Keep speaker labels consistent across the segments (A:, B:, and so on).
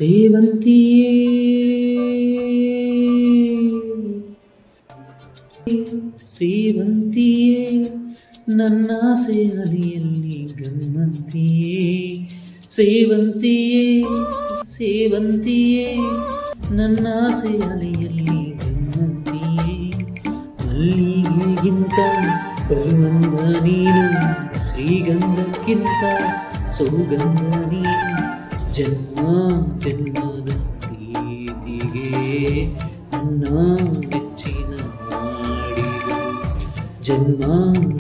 A: ಸೇವಂತಿಯೇ ಸೇವಂತಿಯೇ ನನ್ನಾಸೆ ಅಲೆಯಲ್ಲಿ ಗಮ್ಮಂತಿಯೇ ಸೇವಂತಿಯೇ ಸೇವಂತಿಯೇ ನನ್ನಾಸೆ ಅಲೆಯಲ್ಲಿ ಗಮ್ಮಂತಿಯೇ ಮಲ್ಲಿಗೆಗಿಂತ ಪರಿಮಂದ ನೀನು ಶ್ರೀಗಂಧಕ್ಕಿಂತ ಸೌಗಂಧ ನೀನು ಜನ್ಮ ಜನ್ಮದ ಪ್ರೀತಿಗೆ ನನ್ನ ಮೆಚ್ಚಿನ ಮಾಡಿದು ಜನ್ಮ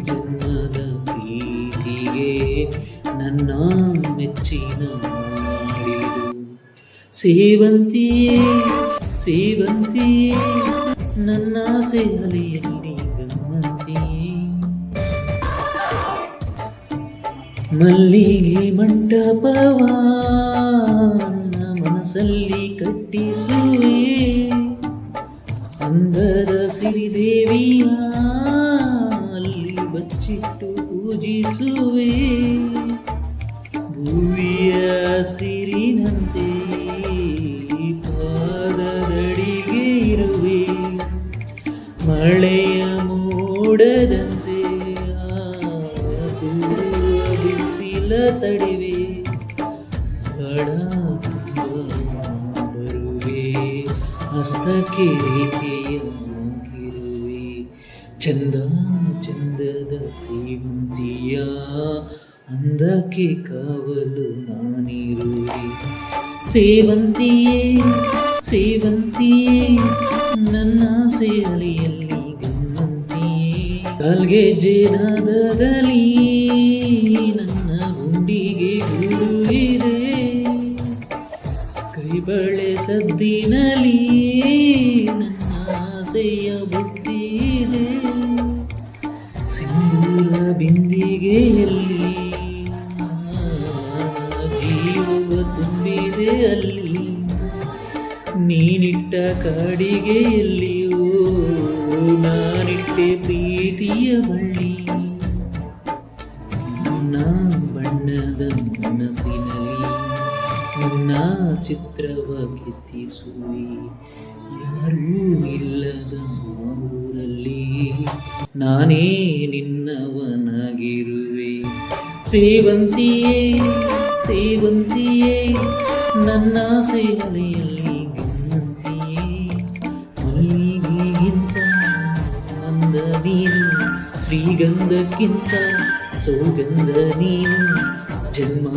A: ಜನ್ಮದ ಪ್ರೀತಿಗೆ ನನ್ನ ಮೆಚ್ಚಿನ ಮಾಡಿದು ಸೇವಂತಿಯೇ ಸೇವಂತಿಯೇ ನನ್ನ ಸೇವಲೆಯಲ್ಲಿ ಗಮ್ಮಂತಿಯೇ ಮಲ್ಲಿಗೆ ಮಂಟಪವ ಮನಸ್ಸಲ್ಲಿ ಕಟ್ಟಿಸುವೆ ಅಂದದ ಸಿರಿದೇವಿಯ ಅಲ್ಲಿ ಬಚ್ಚಿಟ್ಟು ಪೂಜಿಸುವೆ ಭೂವಿಯ ಸಿರಿನಂತೆ ಪಾದದಡಿಗೆ ಇರುವೆ ಮಳೆಯ ಮೋಡದಂತೆ ಬಿಸಿಲ ತಡಿವೆ ಬಡ ಬರುವೆ ಹಸ್ತಕ್ಕೆ ರೇಖೆಯಾಗಿರುವೆ ಚಂದ ಚಂದದ ಸೇವಂತಿಯ ಅಂದಕ್ಕೆ ಕಾವಲು ನಾನಿರುವೆ ಸೇವಂತಿಯೇ ಸೇವಂತಿಯೇ ನನ್ನ ಸೇಲೆಯಲ್ಲಿ ಗಮ್ಮಂತಿಯೇ ಕಾಲ್ಗೆ ಜೇನದಗಲಿ ನನ್ನ ಗುಂಡಿಗೆ ಗುರುವಿದೆ ಕೈಬಳೆ ಸದ್ದಿನಲಿ ನನ್ನ ಆಸೆಯ ಬುದ್ಧಿದೆ ಸಿಂಧೂರ ಬಿಂದಿಗೆಯಲ್ಲಿ ಜೀವ ತುಂಬಿದೆ ಅಲ್ಲಿ ನೀನಿಟ್ಟ ಕಾಡಿಗೆಯಲ್ಲಿಯೋ ನಾನಿಟ್ಟೆ ಪ್ರೀತಿಯ ಬಳ್ಳಿ ನನ್ನ ಬಣ್ಣದ ಮನಸ್ಸಿನಲ್ಲಿ ನನ್ನ ಚಿತ್ರವ ಕೆತ್ತಿಸುವೆ ಯಾರೂ ಇಲ್ಲದ ಊರಲ್ಲಿ ನಾನೇ ನಿನ್ನವನಾಗಿರುವೆ ಸೇವಂತಿಯೇ ಸೇವಂತಿಯೇ ನನ್ನ ಸೇವಲೆಯಲ್ಲಿ ಗಮ್ಮಂತಿಯೇ ಮಲ್ಲಿಗೆಗಿಂತ ಅಂದ ನೀನು ಶ್ರೀಗಂಧಕ್ಕಿಂತ ಸೌಗಂಧ ನೀನು ಜನ್ಮ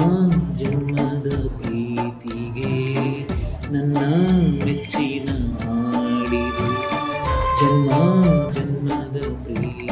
A: ಜನ್ಮದ ಪ್ರೀತಿಗೆ ನನ್ನ ಮೆಚ್ಚಿನ ಮಾಡಿದು ಜನ್ಮ ಜನ್ಮದ ಪ್ರೀತಿ